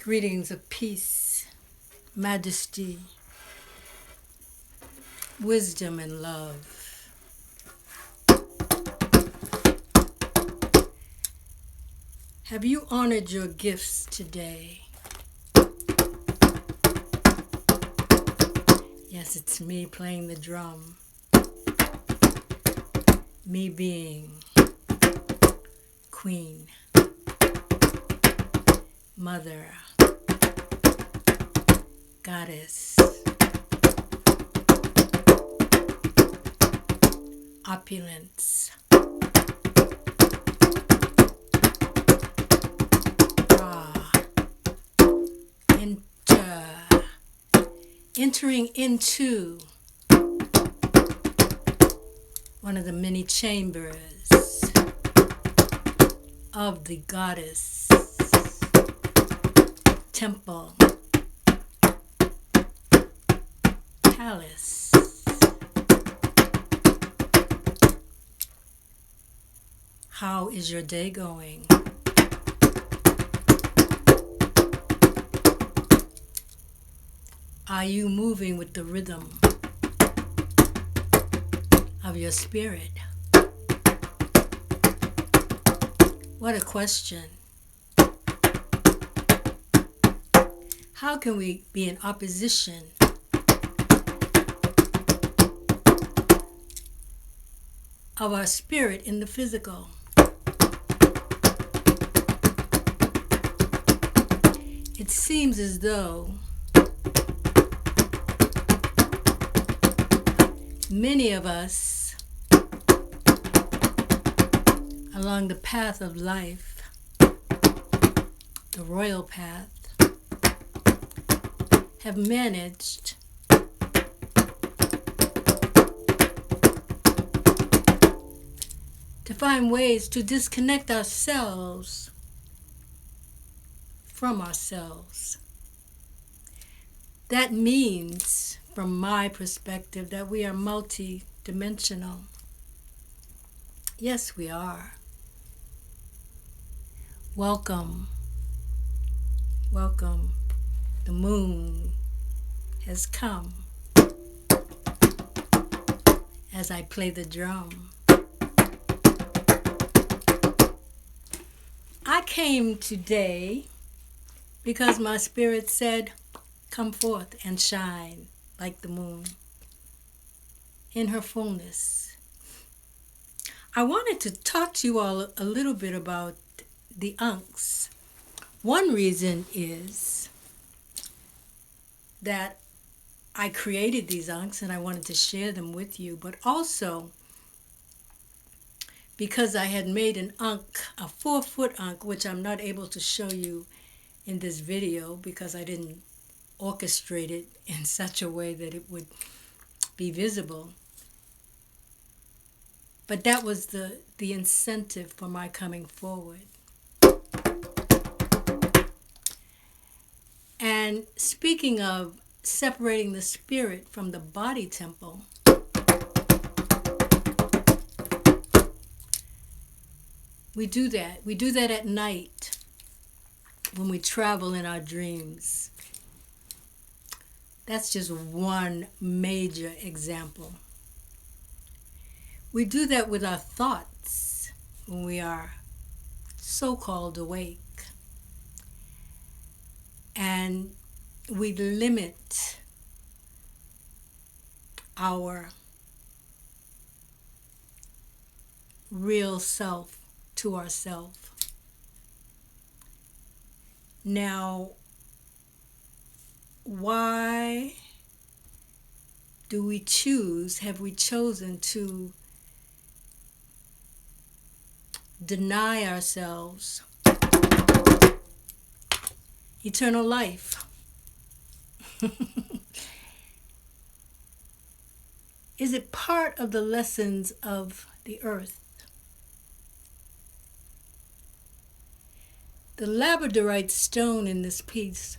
Greetings of peace, majesty, wisdom, and love. Have you honored your gifts today? Yes, it's me playing the drum. Me being Queen, Mother, Goddess, Opulence, entering into one of the many chambers of the Goddess Temple Palace. How is your day going? Are you moving with the rhythm of your spirit? What a question. How can we be in opposition of our spirit in the physical? It seems as though many of us along the path of life, the royal path, have managed to find ways to disconnect ourselves from ourselves. That means, from my perspective, that we are multi-dimensional. Yes, we are. Welcome. Welcome. The moon has come as I play the drum. I came today because my spirit said, come forth and shine like the moon in her fullness. I wanted to talk to you all a little bit about the Ankhs. One reason is that I created these Ankhs and I wanted to share them with you, but also because I had made an Ankh, a 4-foot Ankh, which I'm not able to show you in this video because I didn't orchestrate it in such a way that it would be visible. But that was the incentive for my coming forward. And speaking of separating the spirit from the body temple, we do that. We do that at night when we travel in our dreams. That's just one major example. We do that with our thoughts when we are so-called awake. And we limit our real self to ourself. Now, why do we choose, have we chosen to deny ourselves eternal life? Is it part of the lessons of the earth? The labradorite stone in this piece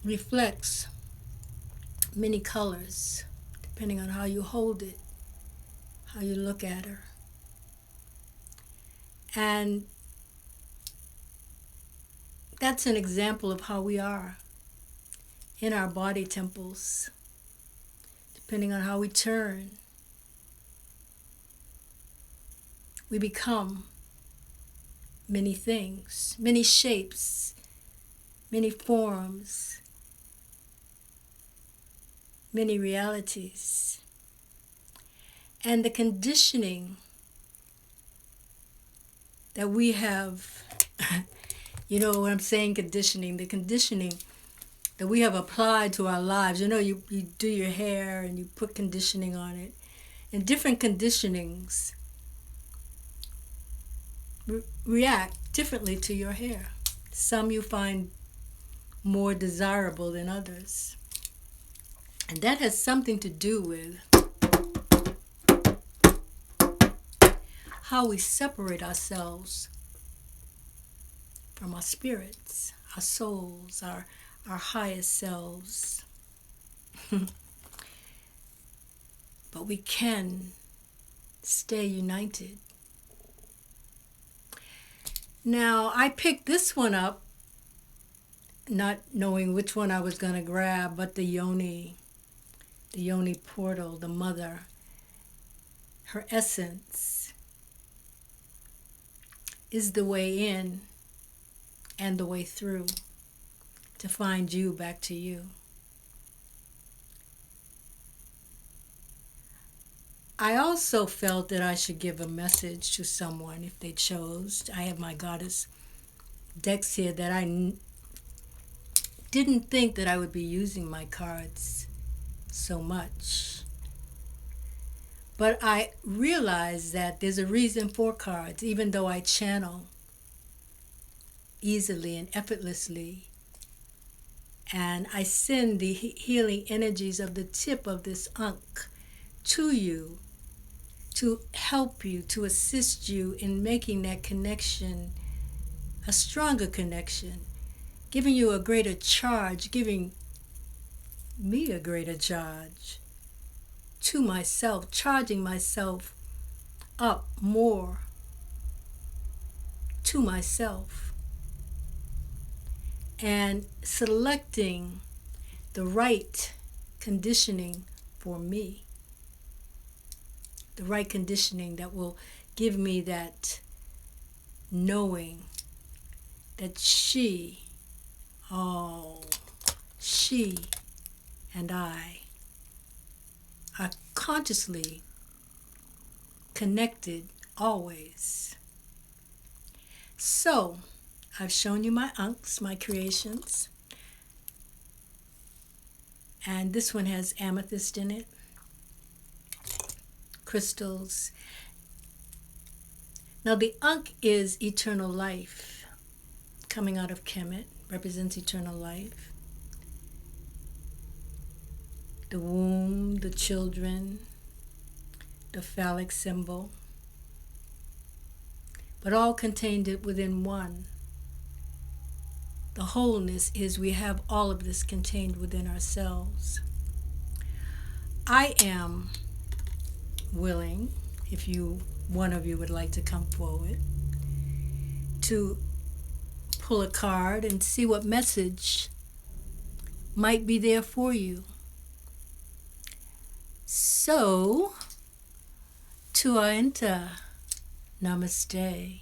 reflects many colors, depending on how you hold it, how you look at her. And That's an example of how we are in our body temples, depending on how we turn. We become many things, many shapes, many forms, many realities. And the conditioning that we have, you know what I'm saying, conditioning, the conditioning that we have applied to our lives. You know, you do your hair and you put conditioning on it. And different conditionings react differently to your hair. Some you find more desirable than others. And that has something to do with how we separate ourselves from our spirits, our souls, our highest selves. But we can stay united. Now, I picked this one up, not knowing which one I was going to grab, but the yoni portal, the mother, her essence is the way in and the way through to find you back to you. I also felt that I should give a message to someone if they chose. I have my goddess decks here that I didn't think that I would be using my cards so much. But I realized that there's a reason for cards, even though I channel easily and effortlessly. And I send the healing energies of the tip of this Ankh to you to help you, to assist you in making that connection a stronger connection, giving you a greater charge, giving me a greater charge to myself, charging myself up more to myself, and selecting the right conditioning for me, the right conditioning that will give me that knowing that she and I are consciously connected always. So, I've shown you my Ankhs, my creations. And this one has amethyst in it, crystals. Now the Ankh is eternal life. Coming out of Kemet, represents eternal life. The womb, the children, the phallic symbol, but all contained within one. The wholeness is we have all of this contained within ourselves. I am willing, if one of you would like to come forward, to pull a card and see what message might be there for you. So, Tuaenta, namaste.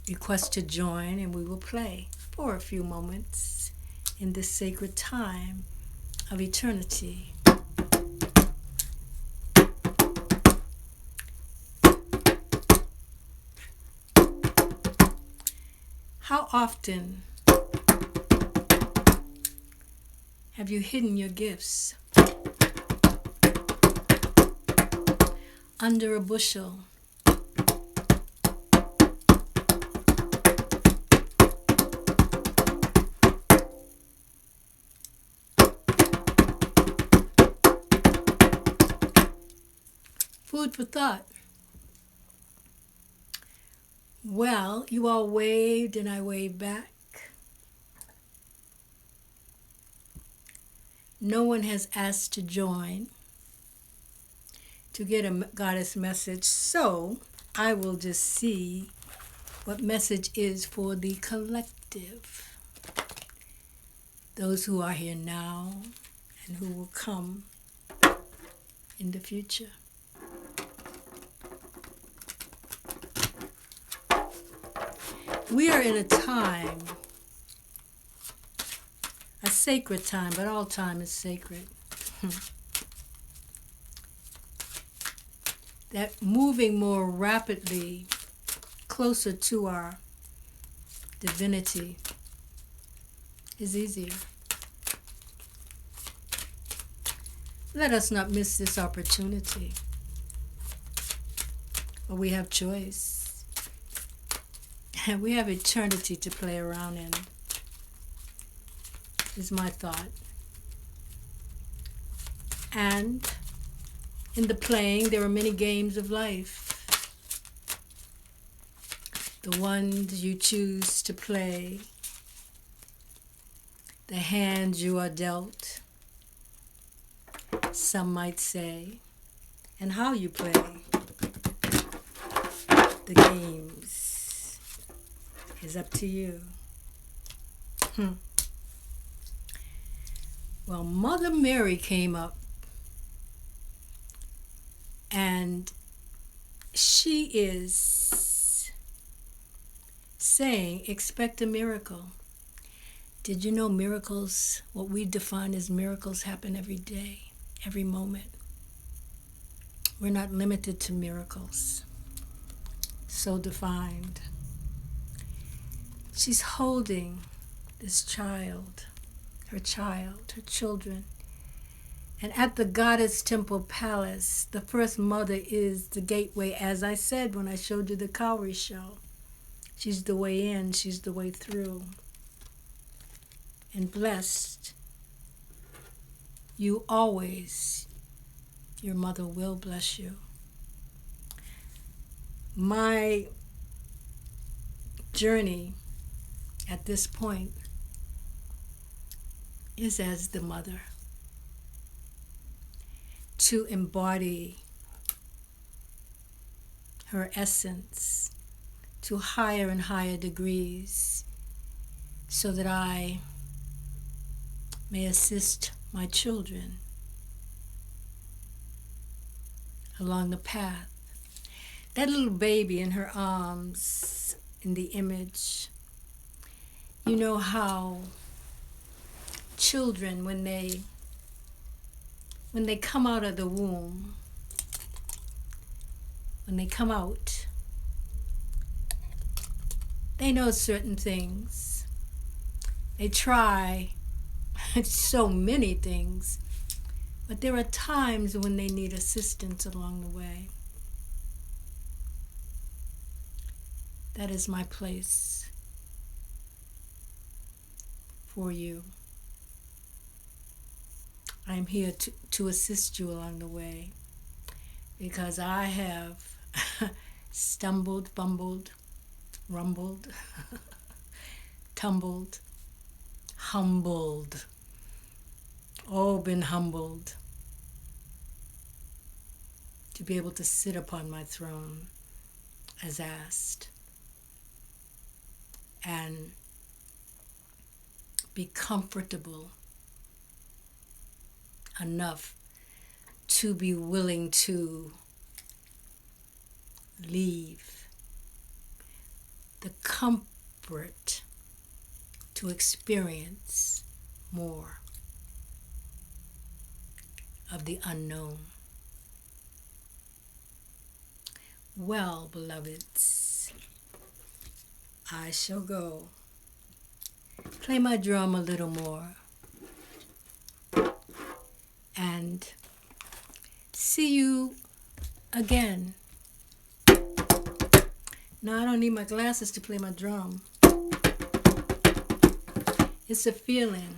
Request to join and we will play for a few moments in this sacred time of eternity. How often have you hidden your gifts under a bushel? Food for thought. Well, you all waved and I waved back. No one has asked to join to get a goddess message, so I will just see what message is for the collective, those who are here now and who will come in the future. We are in a time, a sacred time, but all time is sacred. That moving more rapidly closer to our divinity is easier. Let us not miss this opportunity. But we have choice. And we have eternity to play around in, is my thought. And in the playing, there are many games of life. The ones you choose to play, the hands you are dealt, some might say, and how you play the games is up to you. Well, Mother Mary came up, and she is saying, expect a miracle. Did you know miracles, what we define as miracles, happen every day, every moment? We're not limited to miracles. So defined. She's holding this child, her children. And at the Goddess Temple Palace, the First Mother is the gateway, as I said when I showed you the cowrie show. She's the way in, she's the way through. And blessed, you always, your mother will bless you. My journey at this point is as the mother, to embody her essence to higher and higher degrees so that I may assist my children along the path. That little baby in her arms in the image, you know how children, when they come out of the womb, when they come out, they know certain things. They try so many things, but there are times when they need assistance along the way. That is my place for you. I'm here to assist you along the way because I have stumbled, bumbled, rumbled, tumbled, humbled, been humbled to be able to sit upon my throne as asked and be comfortable enough to be willing to leave the comfort to experience more of the unknown. Well, beloveds, I shall go play my drum a little more and see you again. Now, I don't need my glasses to play my drum. It's a feeling.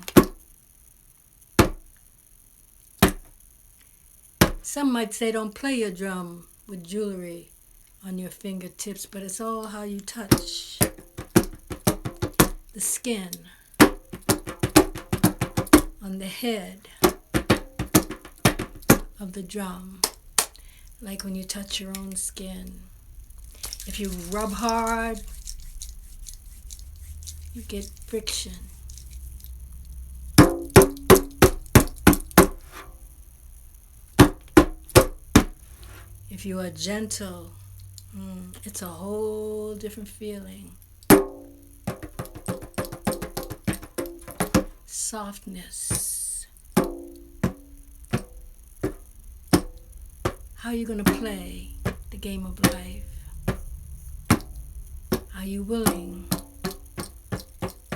Some might say don't play your drum with jewelry on your fingertips, but it's all how you touch the skin on the head of the drum, like when you touch your own skin. If you rub hard, you get friction. If you are gentle, it's a whole different feeling. Softness. How are you going to play the game of life? Are you willing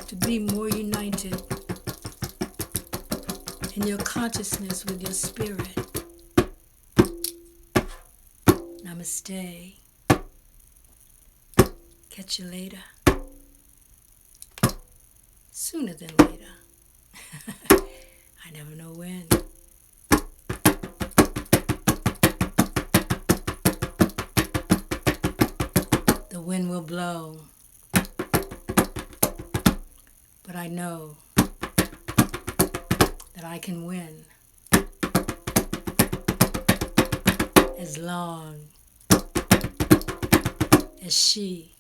to be more united in your consciousness with your spirit? Namaste. Catch you later. Sooner than later. I never know when. The wind will blow, but I know that I can win as long as she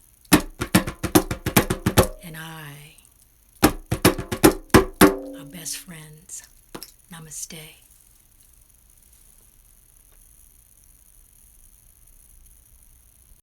and I are best friends. Namaste.